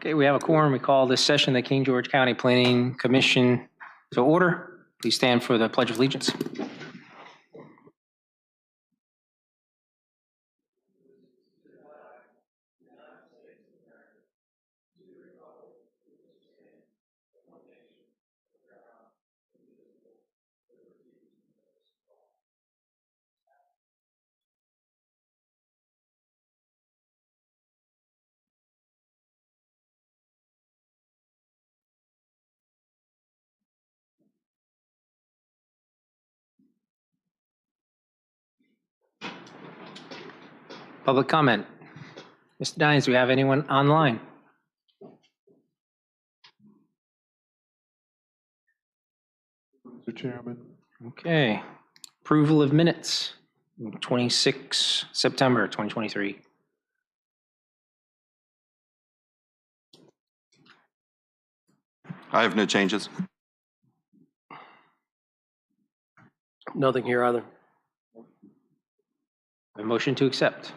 Okay, we have a quorum. We call this session the King George County Planning Commission to order. Please stand for the Pledge of Allegiance. Public comment. Mr. Dines, do we have anyone online? Mr. Chairman. Okay. Approval of minutes, 26 September 2023. I have no changes. Nothing here either. A motion to accept.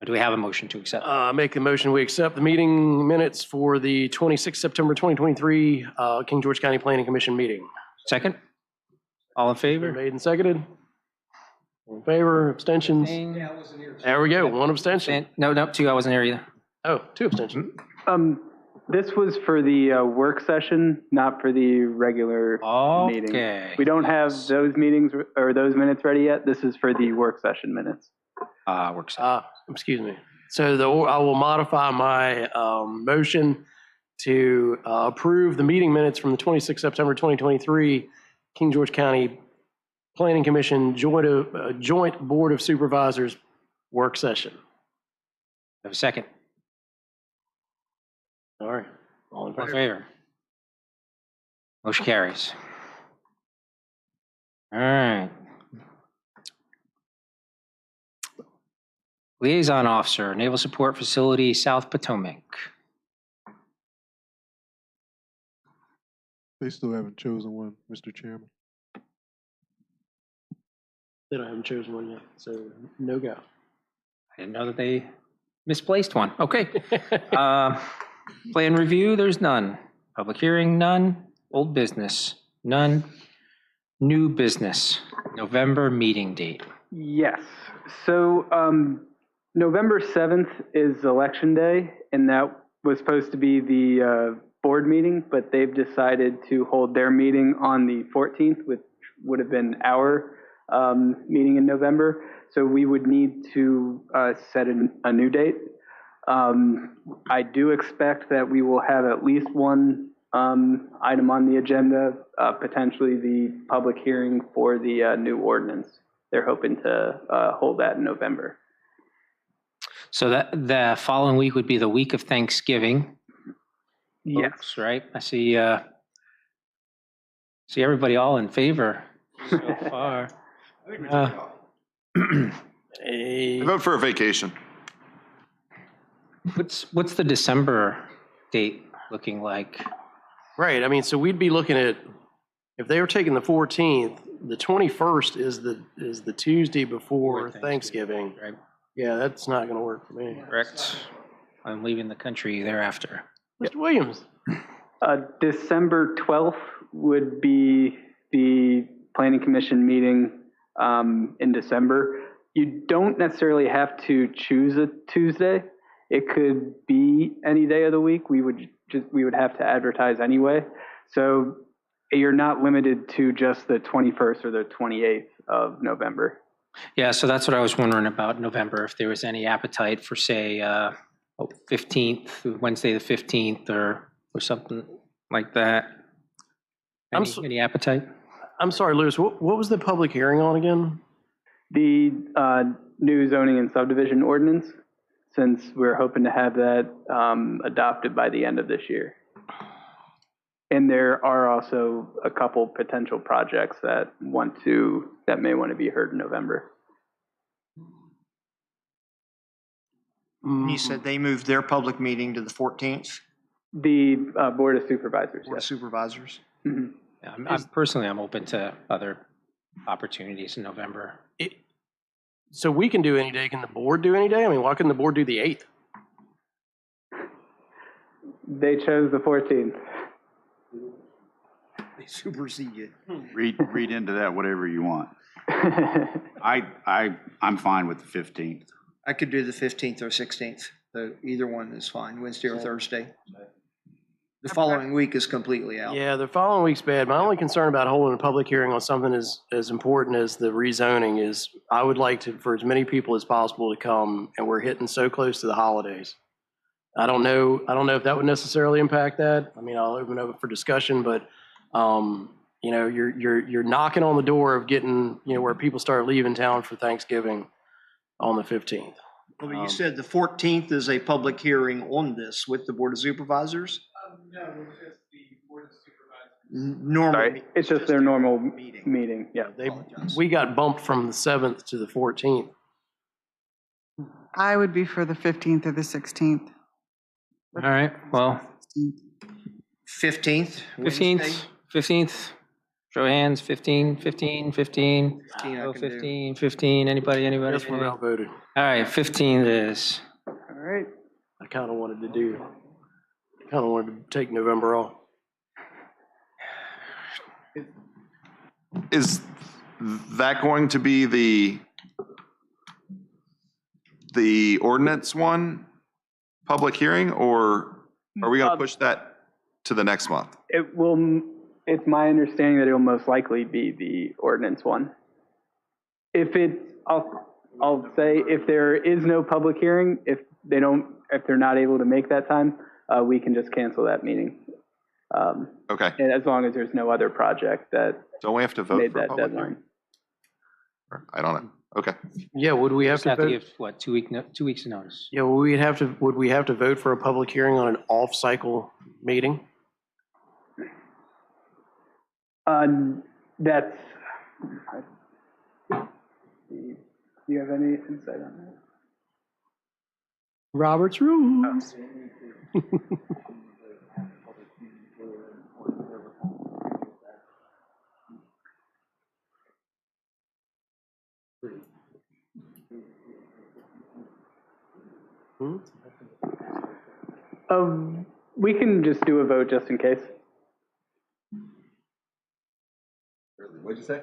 Or do we have a motion to accept? Make the motion, we accept the meeting minutes for the 26th September 2023 King George County Planning Commission meeting. Second? All in favor? Made and seconded. All in favor, abstentions? There we go, one abstention. No, two, I wasn't there either. Oh, two abstentions. This was for the work session, not for the regular meeting. Okay. We don't have those meetings or those minutes ready yet. This is for the work session minutes. Works. Excuse me. So I will modify my motion to approve the meeting minutes from the 26th September 2023 King George County Planning Commission Joint Board of Supervisors work session. Have a second. All right. All in All in favor? favor? Motion carries. All right. Liaison Officer, Naval Support Facility, South Potomac. They still haven't chosen one, Mr. Chairman. They haven't chosen one yet, so no go. I didn't know that they misplaced one. Okay. Plan review, there's none. Public hearing, none. Old business, none. New business, November meeting date. Yes. So November 7th is Election Day, and that was supposed to be the board meeting, but they've decided to hold their meeting on the 14th, which would have been our meeting in November. So we would need to set a new date. I do expect that we will have at least one item on the agenda, potentially the public hearing for the new ordinance. They're hoping to hold that in November. So that the following week would be the week of Thanksgiving. Yes. Folks, right? I see everybody all in favor so far. I vote for a vacation. What's the December date looking like? Right. I mean, so we'd be looking at, if they were taking the 14th, the 21st is the Tuesday before Thanksgiving. Right. Yeah, that's not going to work for me. Correct. I'm leaving the country thereafter. Mr. Williams? December 12th would be the Planning Commission meeting in December. You don't necessarily have to choose a Tuesday. It could be any day of the week. We would have to advertise anyway. So you're not limited to just the 21st or the 28th of November. Yeah, so that's what I was wondering about November, if there was any appetite for, say, 15th, Wednesday the 15th, or something like that. Any appetite? I'm sorry, Lewis, what was the public hearing on again? The new zoning and subdivision ordinance, since we're hoping to have that adopted by the end of this year. And there are also a couple potential projects that may want to be heard in November. You said they moved their public meeting to the 14th, The Board of Supervisors. Board of Yes. Supervisors. Mhm. Yeah, I'm open to other opportunities in November. So we can do any day. Can the board do any day? I mean, why couldn't the board do the 8th? They chose the 14th. They supersede you. Read into that whatever you want. I'm fine with the 15th. I could do the 15th or 16th. So either one is fine, Wednesday or Thursday. The following week is completely out. Yeah, the following week's bad. My only concern about holding a public hearing on something as important as the rezoning is I would like for as many people as possible to come, and we're hitting so close to the holidays. I don't know if that would necessarily impact that. I mean, I'll open it up for discussion, but you're knocking on the door of getting, where people start leaving town for Thanksgiving on the 15th. Well, you said the 14th is a public hearing on this with the Board of Supervisors? No, it's just the Board of Supervisors. Normal. Sorry, it's just their normal meeting. Yeah. We got bumped from the 7th to the 14th. I would be for the 15th or the 16th. All right, well, 15th? 15th, show of hands, 15, 15, 15. 15 I Oh, can do. 15, 15, anybody? Yes, we're outvoted. All right, 15 it is. All right. I kind of wanted to take November off. Is that going to be the ordinance one, public hearing, or are we going to push that to the next month? It's my understanding that it will most likely be the ordinance one. I'll say if there is no public hearing, if they're not able to make that time, we can just cancel that meeting. Okay. And as long as there's no other project that Don't we have to vote made for a that public deadline. hearing? I don't know. Okay. Yeah, would we have Just to have to vote? give, what, 2 weeks notice? Yeah, would we have to vote for a public hearing on an off-cycle meeting? That's. Do you have any insight on that? Robert's rules. We can just do a vote just in case. What'd you say?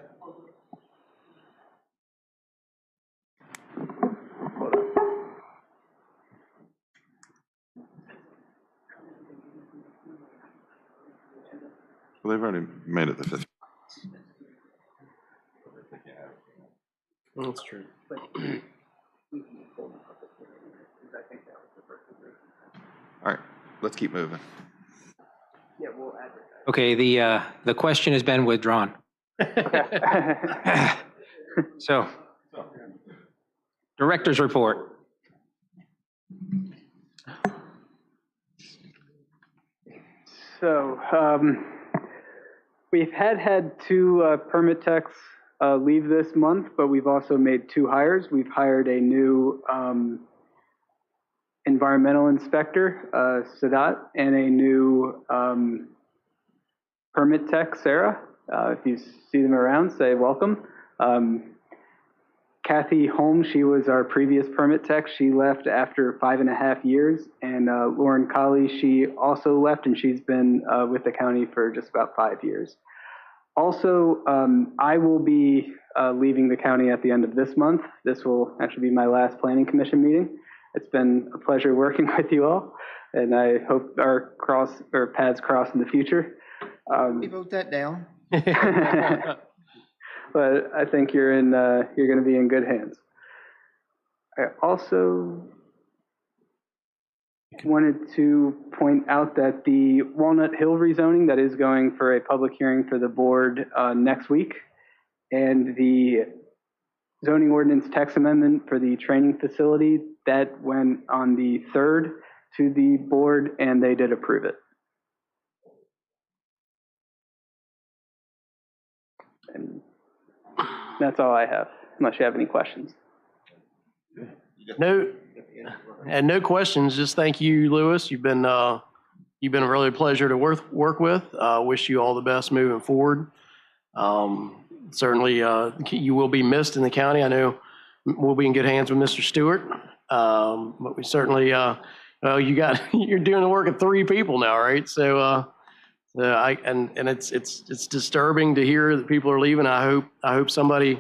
Well, they've already made it the 15th. That's true. All right, let's keep moving. Okay, the question has been withdrawn. So, director's report. So, we've had two permit techs leave this month, but we've also made two hires. We've hired a new environmental inspector, Sadat, and a new permit tech, Sarah. If you see them around, say welcome. Kathy Holmes, she was our previous permit tech. She left after 5.5 years. And Lauren Colley, she also left, and she's been with the county for just about 5 years. Also, I will be leaving the county at the end of this month. This will actually be my last planning commission meeting. It's been a pleasure working with you all, and I hope our paths cross in the future. We vote that down. But I think you're going to be in good hands. I also wanted to point out that the Walnut Hill rezoning that is going for a public hearing for the board next week, and the zoning ordinance text amendment for the training facility that went on the 3rd to the board, and they did approve it. And that's all I have, unless you have any questions. No, and no questions. Just thank you, Lewis. You've been a really pleasure to work with. Wish you all the best moving forward. Certainly, you will be missed in the county. I know we'll be in good hands with Mr. Stewart. But we certainly, you're doing the work of 3 people now, right? So, it's disturbing to hear that people are leaving. I hope somebody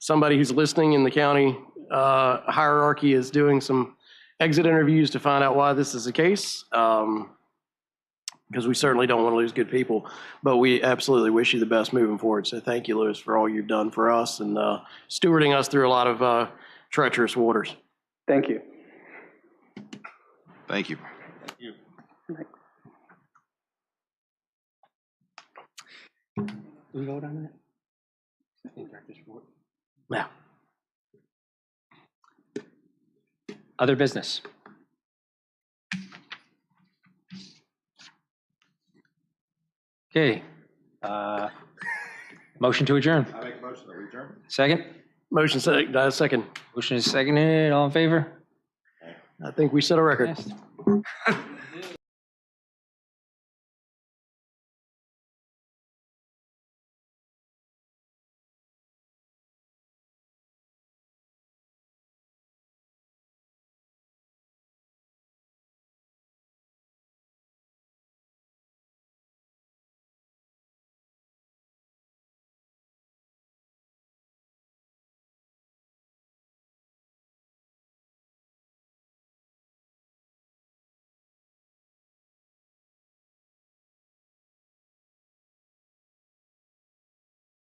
who's listening in the county hierarchy is doing some exit interviews to find out why this is the case. Because we certainly don't want to lose good people, but we absolutely wish you the best moving forward. So thank you, Lewis, for all you've done for us and stewarding us through a lot of treacherous waters. Thank you. Thank you. Do we vote on that? Yeah. Other business. Okay. Motion to adjourn. I make a motion that we adjourn. Second? Motion second. Motion is seconded. All in favor? I think we set a record. Yes.